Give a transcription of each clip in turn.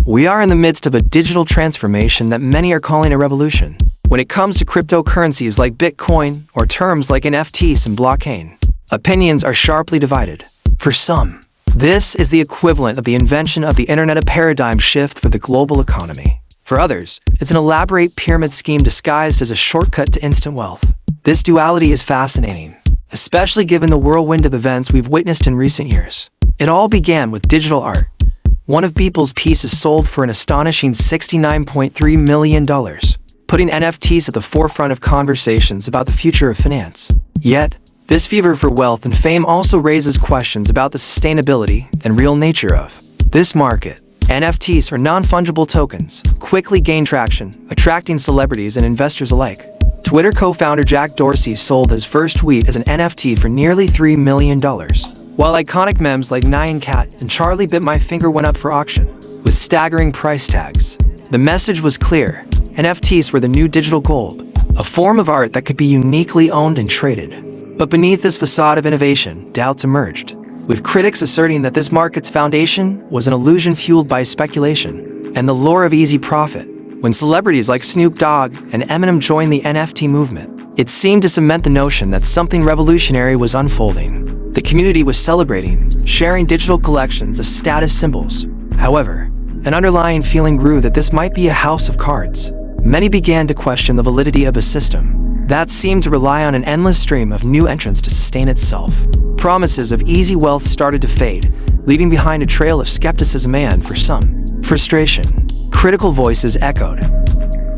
We are in the midst of a digital transformation that many are calling a revolution. When it comes to cryptocurrencies like Bitcoin or terms like Nfts and blockchain, opinions are sharply divided. For some, this is the equivalent of the invention of the internet, a paradigm shift for the global economy. For others, it's an elaborate pyramid scheme disguised as a shortcut to instant wealth. This duality is fascinating, especially given the whirlwind of events we've witnessed in recent years. It all began with digital art. One of Beeple's pieces sold for an astonishing $69.3 million, putting NFTs at the forefront of conversations about the future of finance. Yet, this fever for wealth and fame also raises questions about the sustainability and real nature of this market. NFTs, or non-fungible tokens, quickly gained traction, attracting celebrities and investors alike. Twitter co-founder Jack Dorsey sold his first tweet as an NFT for nearly $3 million. While iconic memes like Nyan Cat and Charlie Bit My Finger went up for auction, with staggering price tags. The message was clear: NFTs were the new digital gold, a form of art that could be uniquely owned and traded. But beneath this facade of innovation, doubts emerged, with critics asserting that this market's foundation was an illusion fueled by speculation and the lure of easy profit. When celebrities like Snoop Dogg and Eminem joined the NFT movement, it seemed to cement the notion that something revolutionary was unfolding. The community was celebrating, sharing digital collections as status symbols. However, an underlying feeling grew that this might be a house of cards. Many began to question the validity of a system that seemed to rely on an endless stream of new entrants to sustain itself. Promises of easy wealth started to fade, leaving behind a trail of skepticism and, for some, frustration. Critical voices echoed,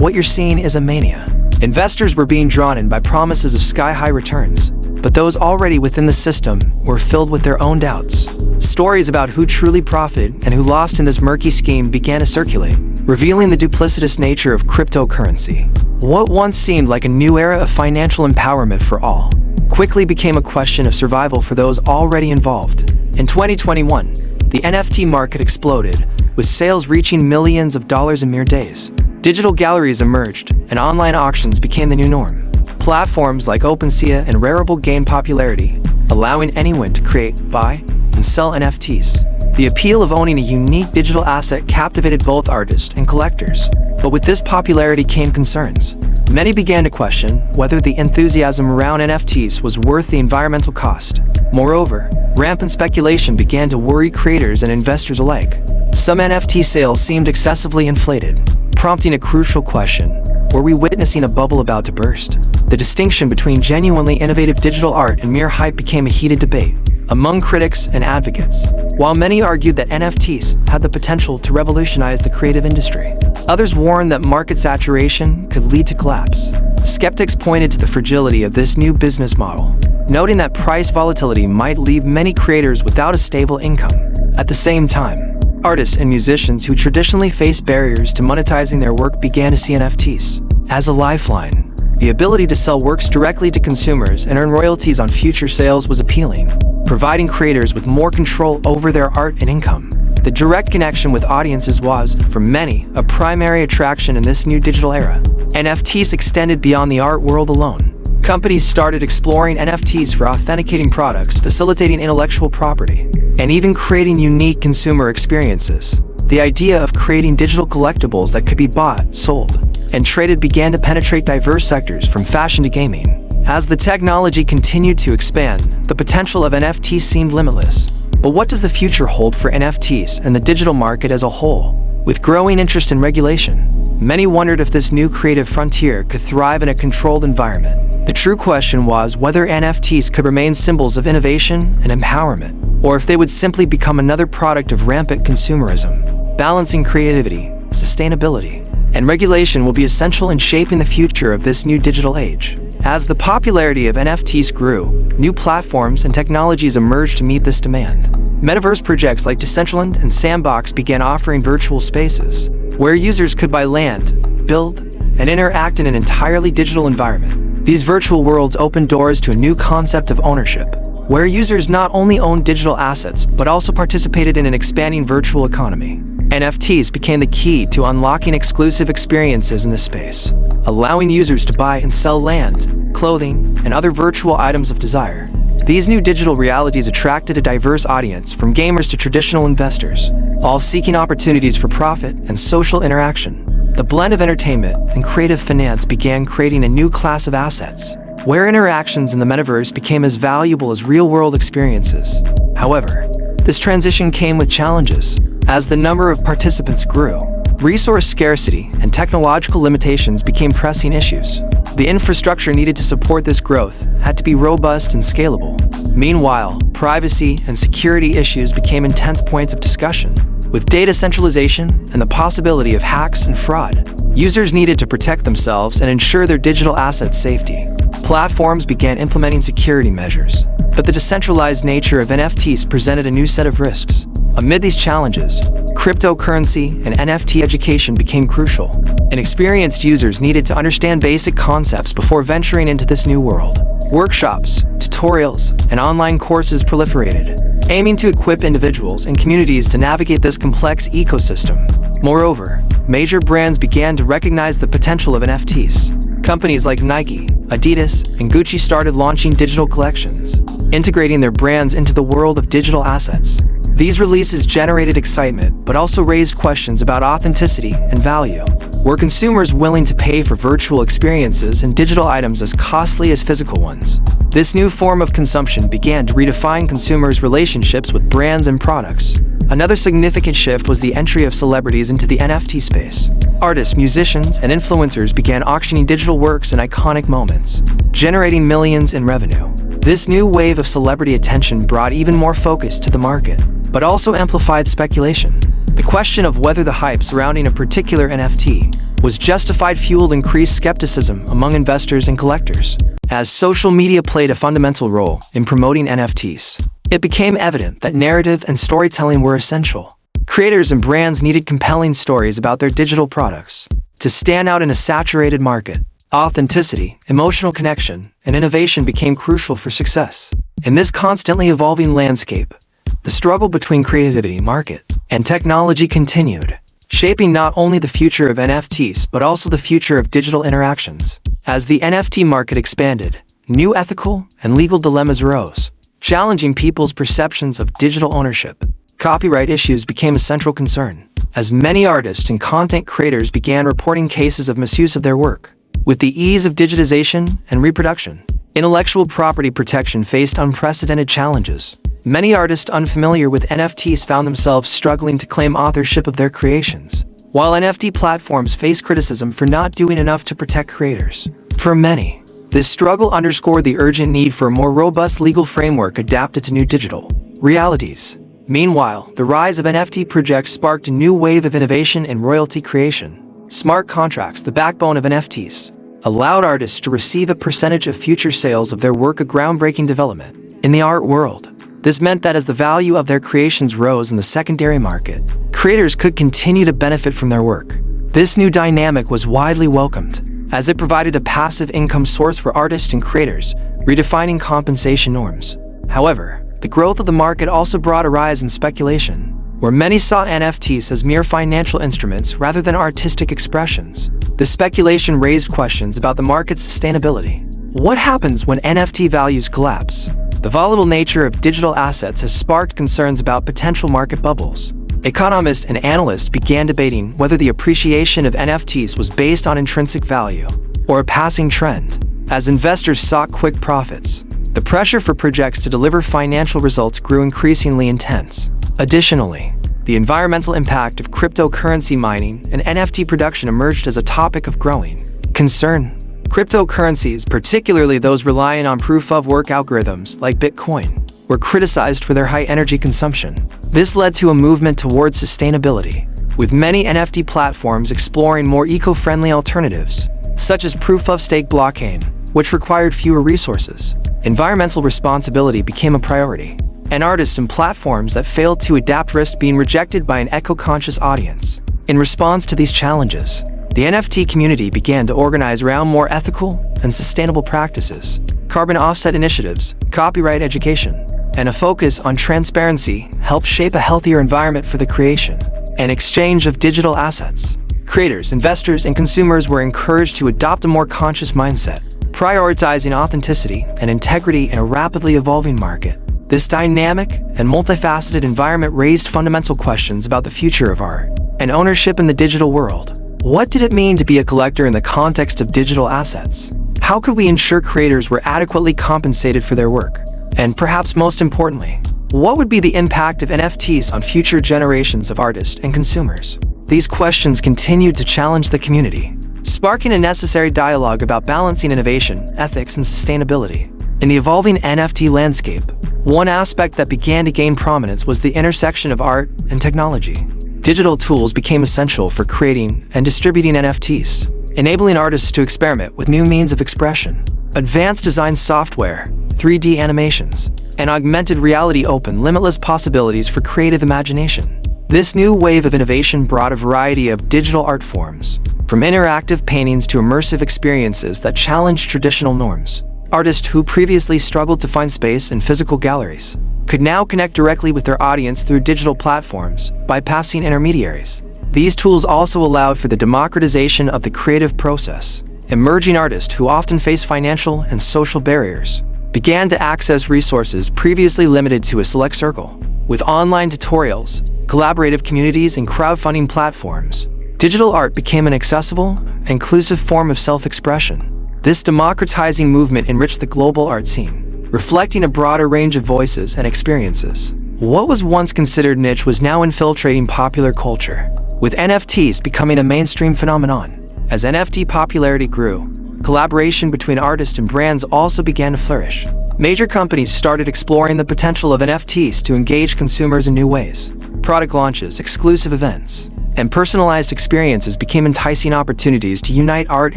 "What you're seeing is a mania." Investors were being drawn in by promises of sky-high returns, but those already within the system were filled with their own doubts. Stories about who truly profited and who lost in this murky scheme began to circulate, revealing the duplicitous nature of cryptocurrency. What once seemed like a new era of financial empowerment for all, quickly became a question of survival for those already involved. In 2021, the NFT market exploded, with sales reaching millions of dollars in mere days. Digital galleries emerged, and online auctions became the new norm. Platforms like OpenSea and Rarible gained popularity, allowing anyone to create, buy, and sell NFTs. The appeal of owning a unique digital asset captivated both artists and collectors. But with this popularity came concerns. Many began to question whether the enthusiasm around NFTs was worth the environmental cost. Moreover, rampant speculation began to worry creators and investors alike. Some NFT sales seemed excessively inflated, prompting a crucial question: were we witnessing a bubble about to burst? The distinction between genuinely innovative digital art and mere hype became a heated debate among critics and advocates. While many argued that NFTs had the potential to revolutionize the creative industry, others warned that market saturation could lead to collapse. Skeptics pointed to the fragility of this new business model, noting that price volatility might leave many creators without a stable income. At the same time, artists and musicians who traditionally faced barriers to monetizing their work began to see NFTs as a lifeline. The ability to sell works directly to consumers and earn royalties on future sales was appealing, providing creators with more control over their art and income. The direct connection with audiences was, for many, a primary attraction in this new digital era. NFTs extended beyond the art world alone. Companies started exploring NFTs for authenticating products, facilitating intellectual property, and even creating unique consumer experiences. The idea of creating digital collectibles that could be bought, sold, and traded began to penetrate diverse sectors from fashion to gaming. As the technology continued to expand, the potential of NFTs seemed limitless. But what does the future hold for NFTs and the digital market as a whole? With growing interest in regulation, many wondered if this new creative frontier could thrive in a controlled environment. The true question was whether NFTs could remain symbols of innovation and empowerment, or if they would simply become another product of rampant consumerism. Balancing creativity, sustainability, and regulation will be essential in shaping the future of this new digital age. As the popularity of NFTs grew, new platforms and technologies emerged to meet this demand. Metaverse projects like Decentraland and Sandbox began offering virtual spaces, where users could buy land, build, and interact in an entirely digital environment. These virtual worlds opened doors to a new concept of ownership, where users not only owned digital assets, but also participated in an expanding virtual economy. NFTs became the key to unlocking exclusive experiences in this space, allowing users to buy and sell land, clothing, and other virtual items of desire. These new digital realities attracted a diverse audience from gamers to traditional investors, all seeking opportunities for profit and social interaction. The blend of entertainment and creative finance began creating a new class of assets, where interactions in the metaverse became as valuable as real-world experiences. However, this transition came with challenges. As the number of participants grew, resource scarcity and technological limitations became pressing issues. The infrastructure needed to support this growth had to be robust and scalable. Meanwhile, privacy and security issues became intense points of discussion. With data centralization and the possibility of hacks and fraud, users needed to protect themselves and ensure their digital assets' safety. Platforms began implementing security measures, but the decentralized nature of NFTs presented a new set of risks. Amid these challenges, cryptocurrency and NFT education became crucial. Inexperienced users needed to understand basic concepts before venturing into this new world. Workshops, tutorials, and online courses proliferated, aiming to equip individuals and communities to navigate this complex ecosystem. Moreover, major brands began to recognize the potential of NFTs. Companies like Nike, Adidas, and Gucci started launching digital collections, integrating their brands into the world of digital assets. These releases generated excitement, but also raised questions about authenticity and value. Were consumers willing to pay for virtual experiences and digital items as costly as physical ones? This new form of consumption began to redefine consumers' relationships with brands and products. Another significant shift was the entry of celebrities into the NFT space. Artists, musicians, and influencers began auctioning digital works and iconic moments, generating millions in revenue. This new wave of celebrity attention brought even more focus to the market, but also amplified speculation. The question of whether the hype surrounding a particular NFT was justified fueled increased skepticism among investors and collectors. As social media played a fundamental role in promoting NFTs, it became evident that narrative and storytelling were essential. Creators and brands needed compelling stories about their digital products to stand out in a saturated market. Authenticity, emotional connection, and innovation became crucial for success. In this constantly evolving landscape, the struggle between creativity, market, and technology continued, shaping not only the future of NFTs but also the future of digital interactions. As the NFT market expanded, new ethical and legal dilemmas arose, challenging people's perceptions of digital ownership. Copyright issues became a central concern, as many artists and content creators began reporting cases of misuse of their work. With the ease of digitization and reproduction, intellectual property protection faced unprecedented challenges. Many artists unfamiliar with NFTs found themselves struggling to claim authorship of their creations, while NFT platforms face criticism for not doing enough to protect creators. For many, this struggle underscored the urgent need for a more robust legal framework adapted to new digital realities. Meanwhile, the rise of NFT projects sparked a new wave of innovation in royalty creation. Smart contracts, the backbone of NFTs, allowed artists to receive a percentage of future sales of their work, a groundbreaking development. In the art world, this meant that as the value of their creations rose in the secondary market, creators could continue to benefit from their work. This new dynamic was widely welcomed, as it provided a passive income source for artists and creators, redefining compensation norms. However, the growth of the market also brought a rise in speculation, where many saw NFTs as mere financial instruments rather than artistic expressions. The speculation raised questions about the market's sustainability. What happens when NFT values collapse? The volatile nature of digital assets has sparked concerns about potential market bubbles. Economists and analysts began debating whether the appreciation of NFTs was based on intrinsic value or a passing trend. As investors sought quick profits, the pressure for projects to deliver financial results grew increasingly intense. Additionally, the environmental impact of cryptocurrency mining and NFT production emerged as a topic of growing concern. Cryptocurrencies, particularly those relying on proof-of-work algorithms like Bitcoin, were criticized for their high energy consumption. This led to a movement towards sustainability, with many NFT platforms exploring more eco-friendly alternatives, such as proof-of-stake blockchain, which required fewer resources. Environmental responsibility became a priority, and artists and platforms that failed to adapt risked being rejected by an eco-conscious audience. In response to these challenges, the NFT community began to organize around more ethical and sustainable practices. Carbon offset initiatives, copyright education, and a focus on transparency helped shape a healthier environment for the creation and exchange of digital assets. Creators, investors, and consumers were encouraged to adopt a more conscious mindset, prioritizing authenticity and integrity in a rapidly evolving market. This dynamic and multifaceted environment raised fundamental questions about the future of art and ownership in the digital world. What did it mean to be a collector in the context of digital assets? How could we ensure creators were adequately compensated for their work? And perhaps most importantly, what would be the impact of NFTs on future generations of artists and consumers? These questions continued to challenge the community, sparking a necessary dialogue about balancing innovation, ethics, and sustainability. In the evolving NFT landscape, one aspect that began to gain prominence was the intersection of art and technology. Digital tools became essential for creating and distributing NFTs, enabling artists to experiment with new means of expression. Advanced design software, 3D animations, and augmented reality open limitless possibilities for creative imagination. This new wave of innovation brought a variety of digital art forms, from interactive paintings to immersive experiences that challenged traditional norms. Artists who previously struggled to find space in physical galleries could now connect directly with their audience through digital platforms, bypassing intermediaries. These tools also allowed for the democratization of the creative process. Emerging artists who often face financial and social barriers began to access resources previously limited to a select circle. With online tutorials, collaborative communities, and crowdfunding platforms, digital art became an accessible, inclusive form of self-expression. This democratizing movement enriched the global art scene, reflecting a broader range of voices and experiences. What was once considered niche was now infiltrating popular culture, with NFTs becoming a mainstream phenomenon. As NFT popularity grew, collaboration between artists and brands also began to flourish. Major companies started exploring the potential of NFTs to engage consumers in new ways. Product launches, exclusive events, and personalized experiences became enticing opportunities to unite art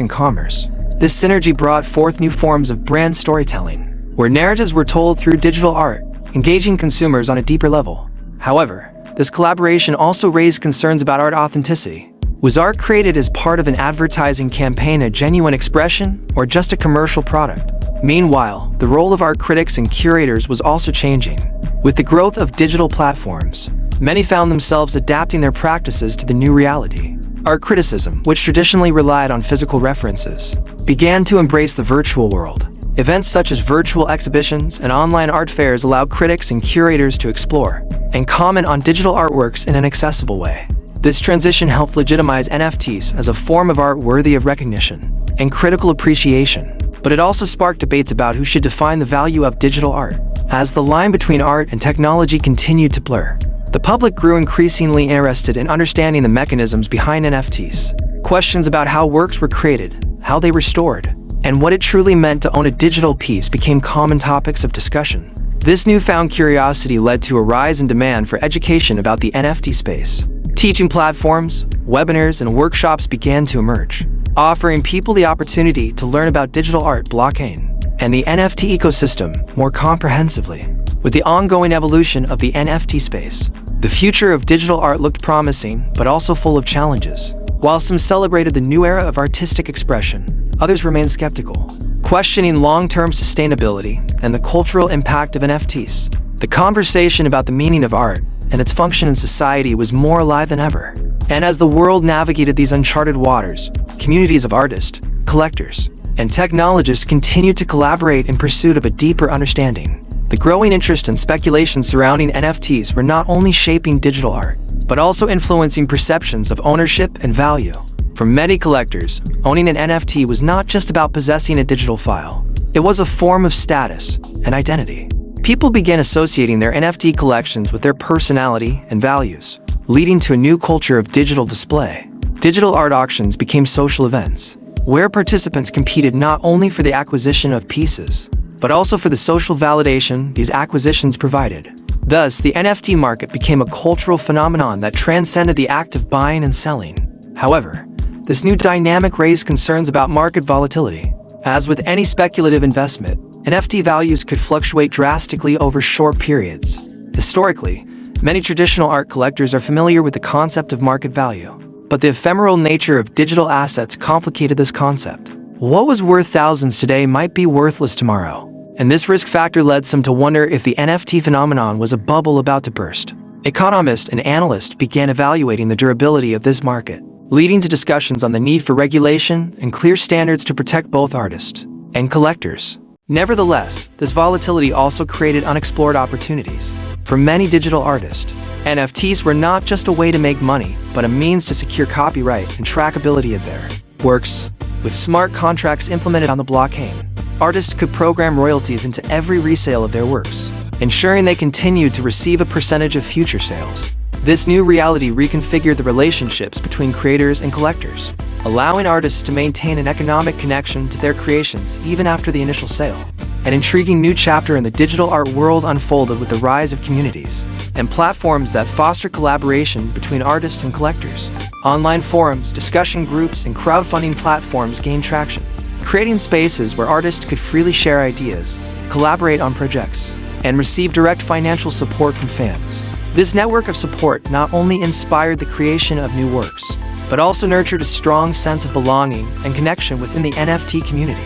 and commerce. This synergy brought forth new forms of brand storytelling, where narratives were told through digital art, engaging consumers on a deeper level. However, this collaboration also raised concerns about art authenticity. Was art created as part of an advertising campaign a genuine expression, or just a commercial product? Meanwhile, the role of art critics and curators was also changing. With the growth of digital platforms, many found themselves adapting their practices to the new reality. Art criticism, which traditionally relied on physical references, began to embrace the virtual world. Events such as virtual exhibitions and online art fairs allowed critics and curators to explore and comment on digital artworks in an accessible way. This transition helped legitimize NFTs as a form of art worthy of recognition and critical appreciation. But it also sparked debates about who should define the value of digital art. As the line between art and technology continued to blur, the public grew increasingly interested in understanding the mechanisms behind NFTs. Questions about how works were created, how they were stored, and what it truly meant to own a digital piece became common topics of discussion. This newfound curiosity led to a rise in demand for education about the NFT space. Teaching platforms, webinars, and workshops began to emerge, offering people the opportunity to learn about digital art, blockchain, and the NFT ecosystem more comprehensively. With the ongoing evolution of the NFT space, the future of digital art looked promising, but also full of challenges. While some celebrated the new era of artistic expression, others remained skeptical, questioning long-term sustainability and the cultural impact of NFTs. The conversation about the meaning of art and its function in society was more alive than ever. And as the world navigated these uncharted waters, communities of artists, collectors, and technologists continued to collaborate in pursuit of a deeper understanding. The growing interest and speculation surrounding NFTs were not only shaping digital art, but also influencing perceptions of ownership and value. For many collectors, owning an NFT was not just about possessing a digital file. It was a form of status and identity. People began associating their NFT collections with their personality and values, leading to a new culture of digital display. Digital art auctions became social events, where participants competed not only for the acquisition of pieces, but also for the social validation these acquisitions provided. Thus, the NFT market became a cultural phenomenon that transcended the act of buying and selling. However, this new dynamic raised concerns about market volatility. As with any speculative investment, NFT values could fluctuate drastically over short periods. Historically, many traditional art collectors are familiar with the concept of market value, but the ephemeral nature of digital assets complicated this concept. What was worth thousands today might be worthless tomorrow, and this risk factor led some to wonder if the NFT phenomenon was a bubble about to burst. Economists and analysts began evaluating the durability of this market, leading to discussions on the need for regulation and clear standards to protect both artists and collectors. Nevertheless, this volatility also created unexplored opportunities. For many digital artists, NFTs were not just a way to make money, but a means to secure copyright and trackability of their works. With smart contracts implemented on the blockchain, artists could program royalties into every resale of their works, ensuring they continued to receive a percentage of future sales. This new reality reconfigured the relationships between creators and collectors, allowing artists to maintain an economic connection to their creations even after the initial sale. An intriguing new chapter in the digital art world unfolded with the rise of communities and platforms that foster collaboration between artists and collectors. Online forums, discussion groups, and crowdfunding platforms gained traction, creating spaces where artists could freely share ideas, collaborate on projects, and receive direct financial support from fans. This network of support not only inspired the creation of new works, but also nurtured a strong sense of belonging and connection within the NFT community.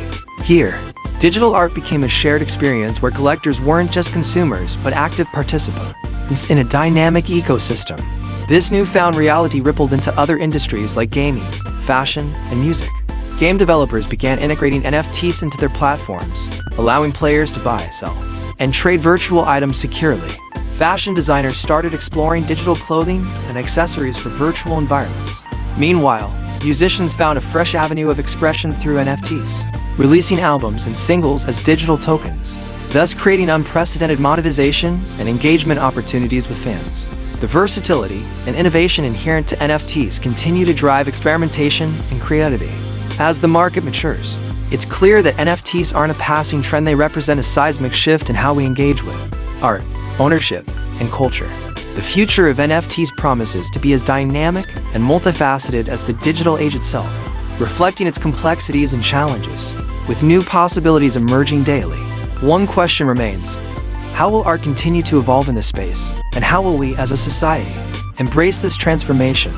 Here, digital art became a shared experience where collectors weren't just consumers but active participants in a dynamic ecosystem. This newfound reality rippled into other industries like gaming, fashion, and music. Game developers began integrating NFTs into their platforms, allowing players to buy, sell, and trade virtual items securely. Fashion designers started exploring digital clothing and accessories for virtual environments. Meanwhile, musicians found a fresh avenue of expression through NFTs, releasing albums and singles as digital tokens, thus creating unprecedented monetization and engagement opportunities with fans. The versatility and innovation inherent to NFTs continue to drive experimentation and creativity. As the market matures, it's clear that NFTs aren't a passing trend, they represent a seismic shift in how we engage with art, ownership, and culture. The future of NFTs promises to be as dynamic and multifaceted as the digital age itself, reflecting its complexities and challenges. With new possibilities emerging daily, one question remains: how will art continue to evolve in this space, and how will we, as a society, embrace this transformation?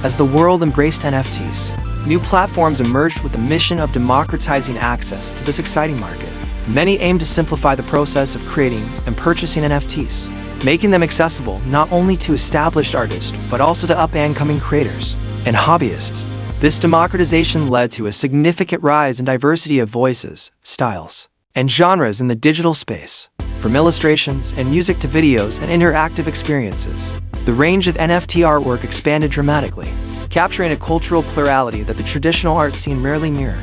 As the world embraced NFTs, new platforms emerged with the mission of democratizing access to this exciting market. Many aim to simplify the process of creating and purchasing NFTs, making them accessible not only to established artists but also to up-and-coming creators and hobbyists. This democratization led to a significant rise in diversity of voices, styles, and genres in the digital space. From illustrations and music to videos and interactive experiences, the range of NFT artwork expanded dramatically, capturing a cultural plurality that the traditional art scene rarely mirrored.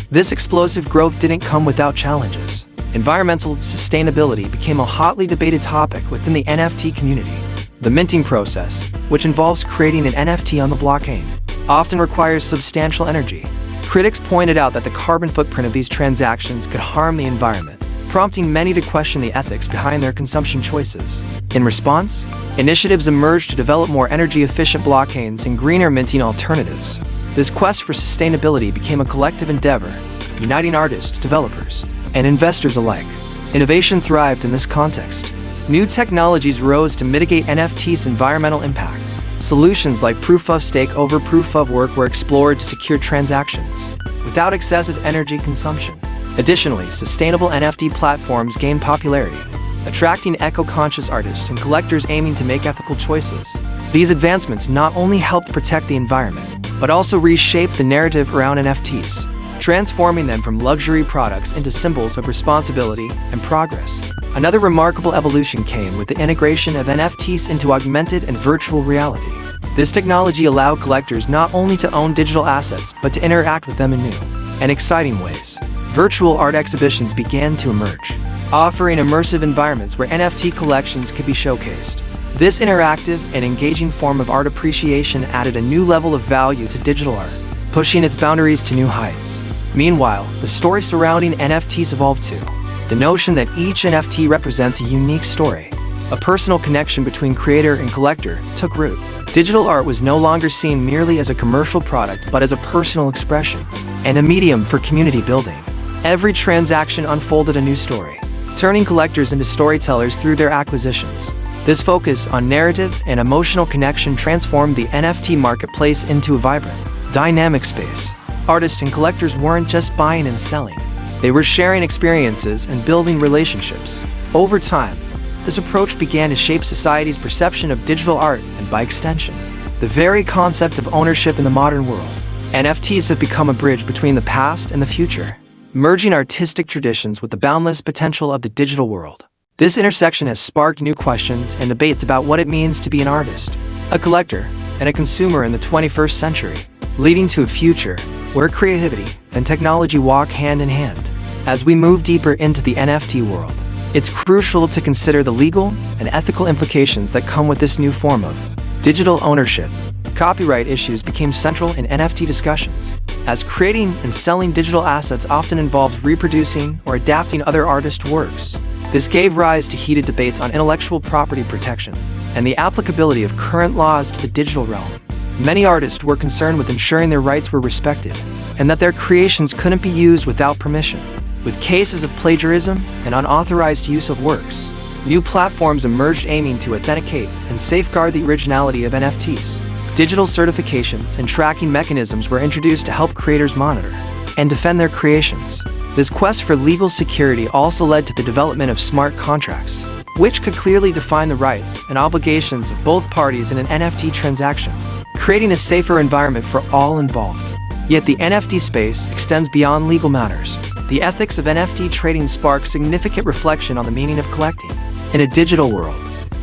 This explosive growth didn't come without challenges. Environmental sustainability became a hotly debated topic within the NFT community. The minting process, which involves creating an NFT on the blockchain, often requires substantial energy. Critics pointed out that the carbon footprint of these transactions could harm the environment, prompting many to question the ethics behind their consumption choices. In response, initiatives emerged to develop more energy-efficient blockchains and greener minting alternatives. This quest for sustainability became a collective endeavor, uniting artists, developers, and investors alike. Innovation thrived in this context. New technologies rose to mitigate NFTs' environmental impact. Solutions like proof-of-stake over proof-of-work were explored to secure transactions without excessive energy consumption. Additionally, sustainable NFT platforms gained popularity, attracting eco-conscious artists and collectors aiming to make ethical choices. These advancements not only helped protect the environment, but also reshaped the narrative around NFTs, transforming them from luxury products into symbols of responsibility and progress. Another remarkable evolution came with the integration of NFTs into augmented and virtual reality. This technology allowed collectors not only to own digital assets, but to interact with them in new and exciting ways. Virtual art exhibitions began to emerge, offering immersive environments where NFT collections could be showcased. This interactive and engaging form of art appreciation added a new level of value to digital art, pushing its boundaries to new heights. Meanwhile, the story surrounding NFTs evolved too. The notion that each NFT represents a unique story, a personal connection between creator and collector, took root. Digital art was no longer seen merely as a commercial product but as a personal expression and a medium for community building. Every transaction unfolded a new story, turning collectors into storytellers through their acquisitions. This focus on narrative and emotional connection transformed the NFT marketplace into a vibrant, dynamic space. Artists and collectors weren't just buying and selling. They were sharing experiences and building relationships. Over time, this approach began to shape society's perception of digital art and, by extension, the very concept of ownership in the modern world. NFTs have become a bridge between the past and the future, merging artistic traditions with the boundless potential of the digital world. This intersection has sparked new questions and debates about what it means to be an artist, a collector, and a consumer in the 21st century, leading to a future where creativity and technology walk hand in hand. As we move deeper into the NFT world, it's crucial to consider the legal and ethical implications that come with this new form of digital ownership. Copyright issues became central in NFT discussions, as creating and selling digital assets often involves reproducing or adapting other artists' works. This gave rise to heated debates on intellectual property protection and the applicability of current laws to the digital realm. Many artists were concerned with ensuring their rights were respected and that their creations couldn't be used without permission. With cases of plagiarism and unauthorized use of works, new platforms emerged aiming to authenticate and safeguard the originality of NFTs. Digital certifications and tracking mechanisms were introduced to help creators monitor and defend their creations. This quest for legal security also led to the development of smart contracts, which could clearly define the rights and obligations of both parties in an NFT transaction, creating a safer environment for all involved. Yet the NFT space extends beyond legal matters. The ethics of NFT trading spark significant reflection on the meaning of collecting. In a digital world,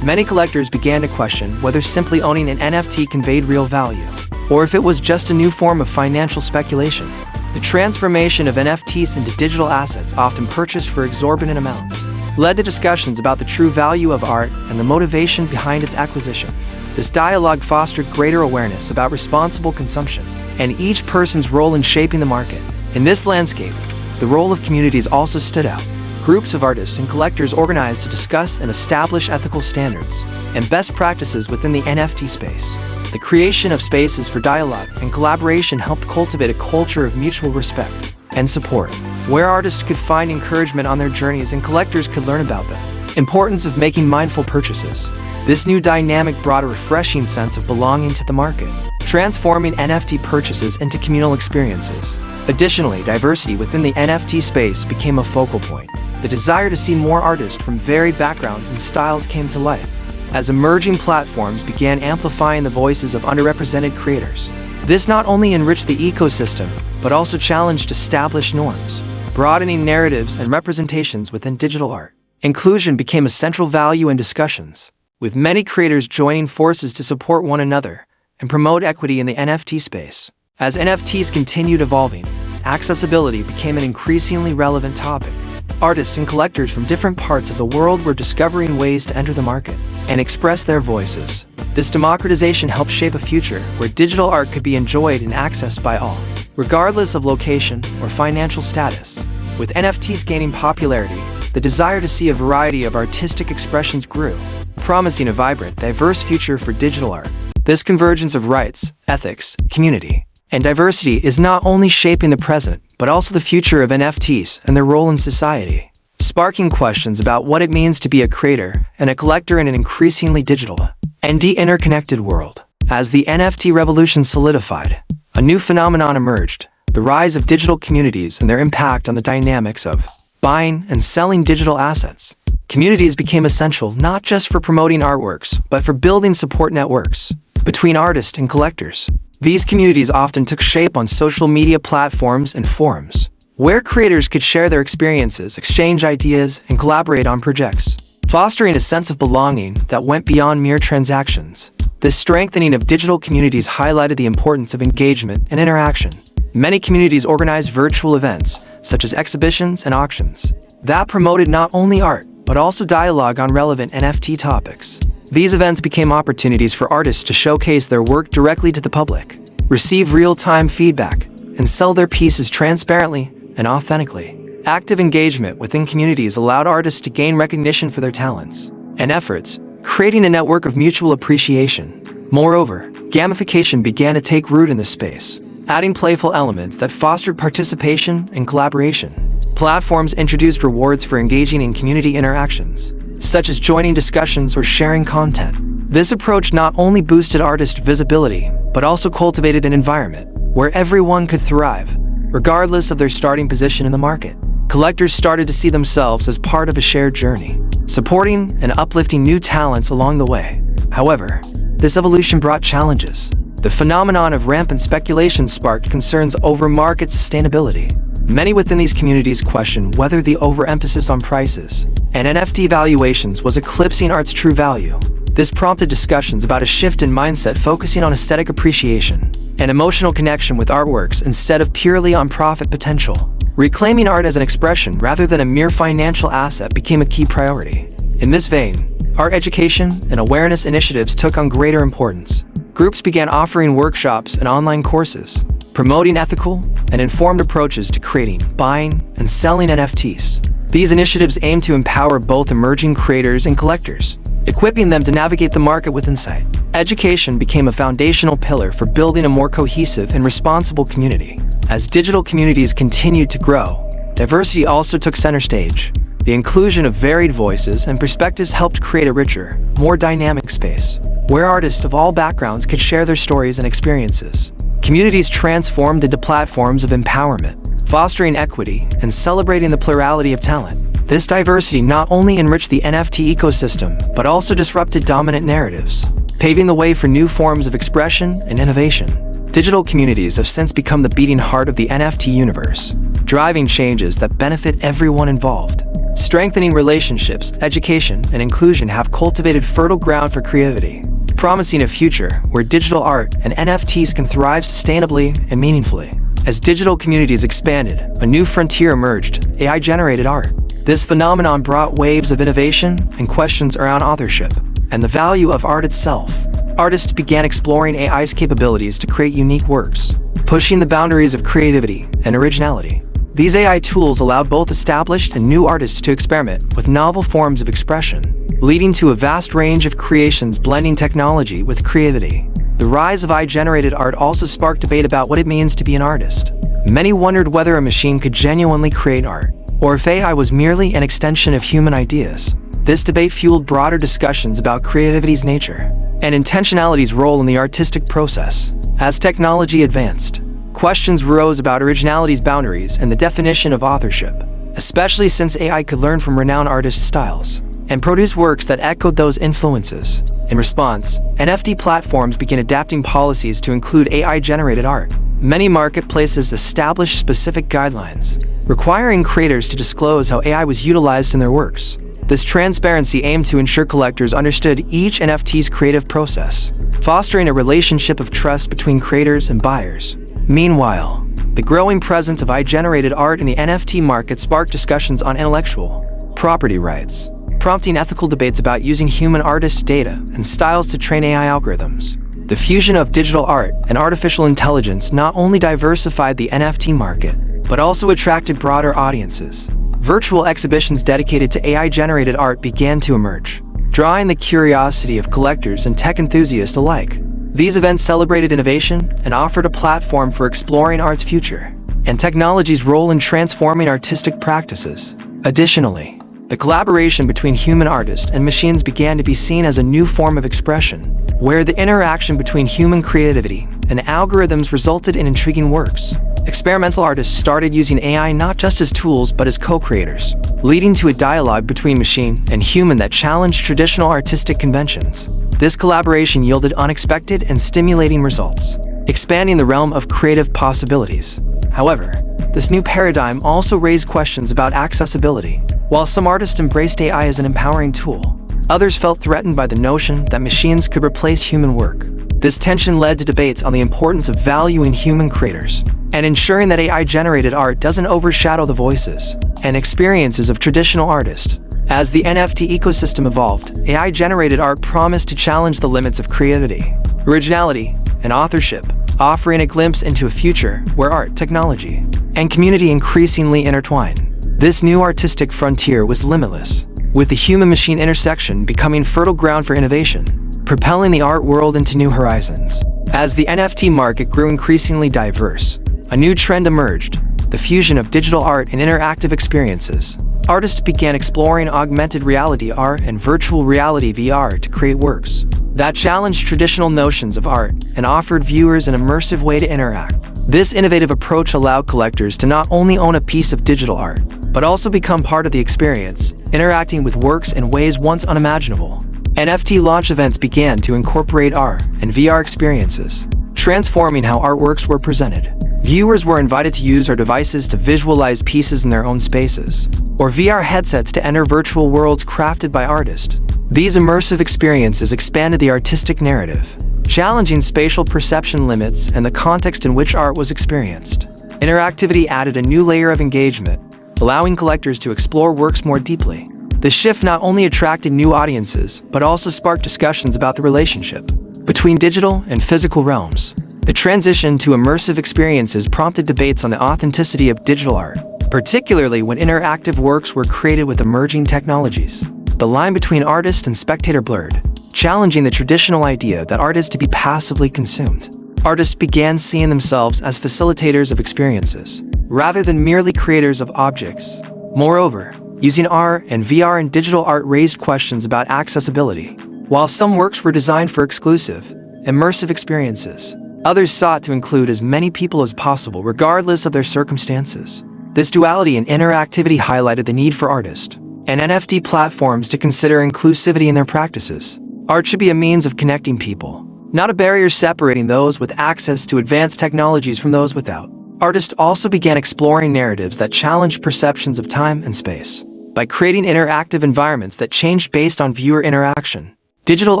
many collectors began to question whether simply owning an NFT conveyed real value, or if it was just a new form of financial speculation. The transformation of NFTs into digital assets, often purchased for exorbitant amounts, led to discussions about the true value of art and the motivation behind its acquisition. This dialogue fostered greater awareness about responsible consumption and each person's role in shaping the market. In this landscape, the role of communities also stood out. Groups of artists and collectors organized to discuss and establish ethical standards and best practices within the NFT space. The creation of spaces for dialogue and collaboration helped cultivate a culture of mutual respect and support, where artists could find encouragement on their journeys and collectors could learn about the importance of making mindful purchases. This new dynamic brought a refreshing sense of belonging to the market, transforming NFT purchases into communal experiences. Additionally, diversity within the NFT space became a focal point. The desire to see more artists from varied backgrounds and styles came to life, as emerging platforms began amplifying the voices of underrepresented creators. This not only enriched the ecosystem, but also challenged established norms, broadening narratives and representations within digital art. Inclusion became a central value in discussions, with many creators joining forces to support one another and promote equity in the NFT space. As NFTs continued evolving, accessibility became an increasingly relevant topic. Artists and collectors from different parts of the world were discovering ways to enter the market and express their voices. This democratization helped shape a future where digital art could be enjoyed and accessed by all, regardless of location or financial status. With NFTs gaining popularity, the desire to see a variety of artistic expressions grew, promising a vibrant, diverse future for digital art. This convergence of rights, ethics, community, and diversity is not only shaping the present, but also the future of NFTs and their role in society, sparking questions about what it means to be a creator and a collector in an increasingly digital and interconnected world. As the NFT revolution solidified, a new phenomenon emerged: the rise of digital communities and their impact on the dynamics of buying and selling digital assets. Communities became essential not just for promoting artworks, but for building support networks between artists and collectors. These communities often took shape on social media platforms and forums, where creators could share their experiences, exchange ideas, and collaborate on projects, fostering a sense of belonging that went beyond mere transactions. This strengthening of digital communities highlighted the importance of engagement and interaction. Many communities organized virtual events, such as exhibitions and auctions, that promoted not only art, but also dialogue on relevant NFT topics. These events became opportunities for artists to showcase their work directly to the public, receive real-time feedback, and sell their pieces transparently and authentically. Active engagement within communities allowed artists to gain recognition for their talents and efforts, creating a network of mutual appreciation. Moreover, gamification began to take root in the space, adding playful elements that fostered participation and collaboration. Platforms introduced rewards for engaging in community interactions, such as joining discussions or sharing content. This approach not only boosted artist visibility, but also cultivated an environment where everyone could thrive, regardless of their starting position in the market. Collectors started to see themselves as part of a shared journey, supporting and uplifting new talents along the way. However, this evolution brought challenges. The phenomenon of rampant speculation sparked concerns over market sustainability. Many within these communities question whether the overemphasis on prices and NFT valuations was eclipsing art's true value. This prompted discussions about a shift in mindset focusing on aesthetic appreciation and emotional connection with artworks instead of purely on profit potential. Reclaiming art as an expression rather than a mere financial asset became a key priority. In this vein, art education and awareness initiatives took on greater importance. Groups began offering workshops and online courses, promoting ethical and informed approaches to creating, buying, and selling NFTs. These initiatives aim to empower both emerging creators and collectors, equipping them to navigate the market with insight. Education became a foundational pillar for building a more cohesive and responsible community. As digital communities continued to grow, diversity also took center stage. The inclusion of varied voices and perspectives helped create a richer, more dynamic space, where artists of all backgrounds could share their stories and experiences. Communities transformed into platforms of empowerment, fostering equity and celebrating the plurality of talent. This diversity not only enriched the NFT ecosystem, but also disrupted dominant narratives, paving the way for new forms of expression and innovation. Digital communities have since become the beating heart of the NFT universe, driving changes that benefit everyone involved. Strengthening relationships, education, and inclusion have cultivated fertile ground for creativity, promising a future where digital art and NFTs can thrive sustainably and meaningfully. As digital communities expanded, a new frontier emerged: AI-generated art. This phenomenon brought waves of innovation and questions around authorship and the value of art itself. Artists began exploring AI's capabilities to create unique works, pushing the boundaries of creativity and originality. These AI tools allowed both established and new artists to experiment with novel forms of expression, leading to a vast range of creations blending technology with creativity. The rise of AI-generated art also sparked debate about what it means to be an artist. Many wondered whether a machine could genuinely create art, or if AI was merely an extension of human ideas. This debate fueled broader discussions about creativity's nature and intentionality's role in the artistic process. As technology advanced, questions arose about originality's boundaries and the definition of authorship, especially since AI could learn from renowned artists' styles and produce works that echoed those influences. In response, NFT platforms began adapting policies to include AI-generated art. Many marketplaces established specific guidelines, requiring creators to disclose how AI was utilized in their works. This transparency aimed to ensure collectors understood each NFT's creative process, fostering a relationship of trust between creators and buyers. Meanwhile, the growing presence of AI-generated art in the NFT market sparked discussions on intellectual property rights, prompting ethical debates about using human artist data and styles to train AI algorithms. The fusion of digital art and artificial intelligence not only diversified the NFT market, but also attracted broader audiences. Virtual exhibitions dedicated to AI-generated art began to emerge, drawing the curiosity of collectors and tech enthusiasts alike. These events celebrated innovation and offered a platform for exploring art's future and technology's role in transforming artistic practices. Additionally, the collaboration between human artists and machines began to be seen as a new form of expression, where the interaction between human creativity and algorithms resulted in intriguing works. Experimental artists started using AI not just as tools but as co-creators, leading to a dialogue between machine and human that challenged traditional artistic conventions. This collaboration yielded unexpected and stimulating results, expanding the realm of creative possibilities. However, this new paradigm also raised questions about accessibility. While some artists embraced AI as an empowering tool, others felt threatened by the notion that machines could replace human work. This tension led to debates on the importance of valuing human creators and ensuring that AI-generated art doesn't overshadow the voices and experiences of traditional artists. As the NFT ecosystem evolved, AI-generated art promised to challenge the limits of creativity, originality, and authorship, offering a glimpse into a future where art, technology, and community increasingly intertwine. This new artistic frontier was limitless, with the human-machine intersection becoming fertile ground for innovation, propelling the art world into new horizons. As the NFT market grew increasingly diverse, a new trend emerged: the fusion of digital art and interactive experiences. Artists began exploring augmented reality AR and virtual reality VR to create works that challenged traditional notions of art and offered viewers an immersive way to interact. This innovative approach allowed collectors to not only own a piece of digital art, but also become part of the experience, interacting with works in ways once unimaginable. NFT launch events began to incorporate AR and VR experiences, transforming how artworks were presented. Viewers were invited to use our devices to visualize pieces in their own spaces, or VR headsets to enter virtual worlds crafted by artists. These immersive experiences expanded the artistic narrative, challenging spatial perception limits and the context in which art was experienced. Interactivity added a new layer of engagement, allowing collectors to explore works more deeply. The shift not only attracted new audiences, but also sparked discussions about the relationship between digital and physical realms. The transition to immersive experiences prompted debates on the authenticity of digital art, particularly when interactive works were created with emerging technologies. The line between artist and spectator blurred, challenging the traditional idea that art is to be passively consumed. Artists began seeing themselves as facilitators of experiences, rather than merely creators of objects. Moreover, using AR and VR in digital art raised questions about accessibility. While some works were designed for exclusive, immersive experiences, others sought to include as many people as possible regardless of their circumstances. This duality in interactivity highlighted the need for artists and NFT platforms to consider inclusivity in their practices. Art should be a means of connecting people, not a barrier separating those with access to advanced technologies from those without. Artists also began exploring narratives that challenged perceptions of time and space. By creating interactive environments that changed based on viewer interaction, digital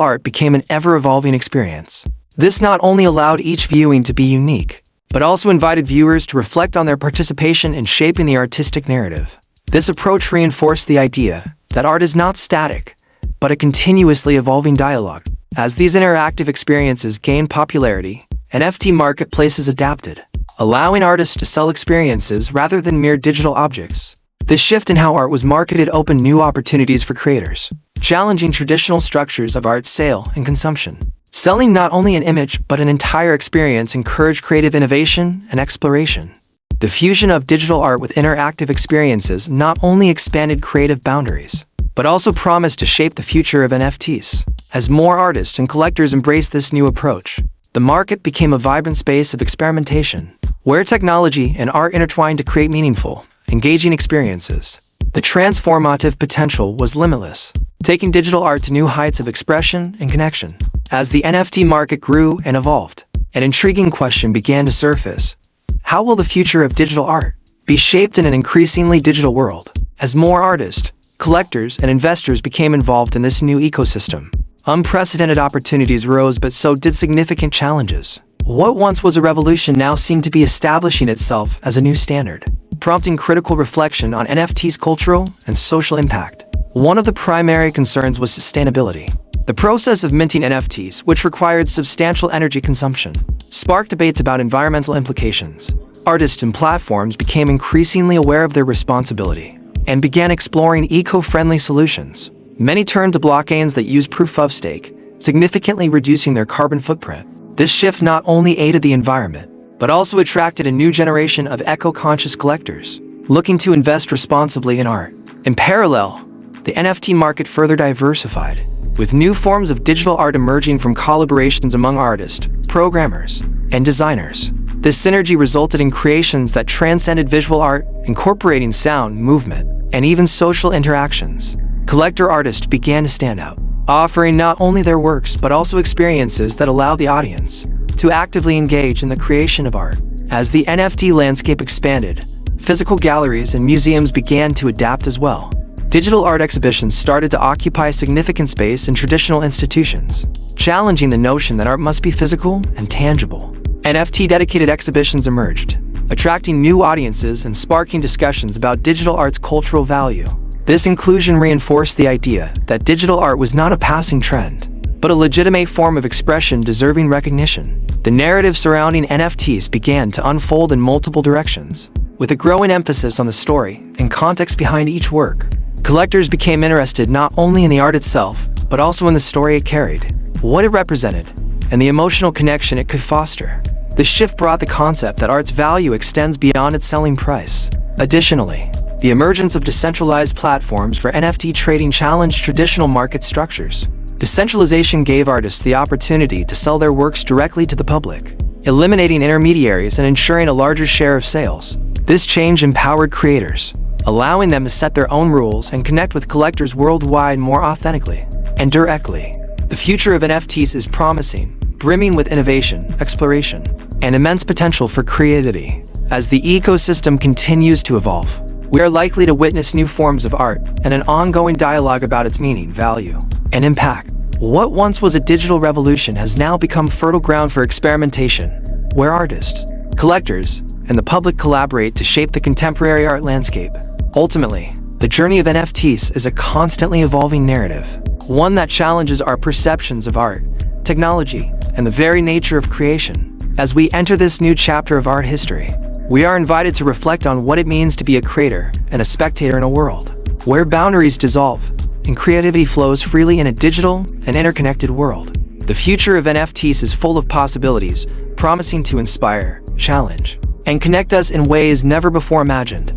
art became an ever-evolving experience. This not only allowed each viewing to be unique, but also invited viewers to reflect on their participation in shaping the artistic narrative. This approach reinforced the idea that art is not static, but a continuously evolving dialogue. As these interactive experiences gained popularity, NFT marketplaces adapted, allowing artists to sell experiences rather than mere digital objects. This shift in how art was marketed opened new opportunities for creators, challenging traditional structures of art sale and consumption. Selling not only an image but an entire experience encouraged creative innovation and exploration. The fusion of digital art with interactive experiences not only expanded creative boundaries, but also promised to shape the future of NFTs. As more artists and collectors embraced this new approach, the market became a vibrant space of experimentation, where technology and art intertwined to create meaningful, engaging experiences. The transformative potential was limitless, taking digital art to new heights of expression and connection. As the NFT market grew and evolved, an intriguing question began to surface. How will the future of digital art be shaped in an increasingly digital world? As more artists, collectors, and investors became involved in this new ecosystem, unprecedented opportunities rose, but so did significant challenges. What once was a revolution now seemed to be establishing itself as a new standard, prompting critical reflection on NFT's cultural and social impact. One of the primary concerns was sustainability. The process of minting NFTs, which required substantial energy consumption, sparked debates about environmental implications. Artists and platforms became increasingly aware of their responsibility and began exploring eco-friendly solutions. Many turned to blockchains that use proof of stake, significantly reducing their carbon footprint. This shift not only aided the environment, but also attracted a new generation of eco-conscious collectors, looking to invest responsibly in art. In parallel, the NFT market further diversified, with new forms of digital art emerging from collaborations among artists, programmers, and designers. This synergy resulted in creations that transcended visual art, incorporating sound, movement, and even social interactions. Collector artists began to stand out, offering not only their works but also experiences that allow the audience to actively engage in the creation of art. As the NFT landscape expanded, physical galleries and museums began to adapt as well. Digital art exhibitions started to occupy significant space in traditional institutions, challenging the notion that art must be physical and tangible. NFT-dedicated exhibitions emerged, attracting new audiences and sparking discussions about digital art's cultural value. This inclusion reinforced the idea that digital art was not a passing trend, but a legitimate form of expression deserving recognition. The narrative surrounding NFTs began to unfold in multiple directions, with a growing emphasis on the story and context behind each work. Collectors became interested not only in the art itself, but also in the story it carried, what it represented, and the emotional connection it could foster. This shift brought the concept that art's value extends beyond its selling price. Additionally, the emergence of decentralized platforms for NFT trading challenged traditional market structures. Decentralization gave artists the opportunity to sell their works directly to the public, eliminating intermediaries and ensuring a larger share of sales. This change empowered creators, allowing them to set their own rules and connect with collectors worldwide more authentically and directly. The future of NFTs is promising, brimming with innovation, exploration, and immense potential for creativity. As the ecosystem continues to evolve, we are likely to witness new forms of art and an ongoing dialogue about its meaning, value, and impact. What once was a digital revolution has now become fertile ground for experimentation, where artists, collectors, and the public collaborate to shape the contemporary art landscape. Ultimately, the journey of NFTs is a constantly evolving narrative, one that challenges our perceptions of art, technology, and the very nature of creation. As we enter this new chapter of art history, we are invited to reflect on what it means to be a creator and a spectator in a world where boundaries dissolve and creativity flows freely in a digital and interconnected world. The future of NFTs is full of possibilities, promising to inspire, challenge, and connect us in ways never before imagined.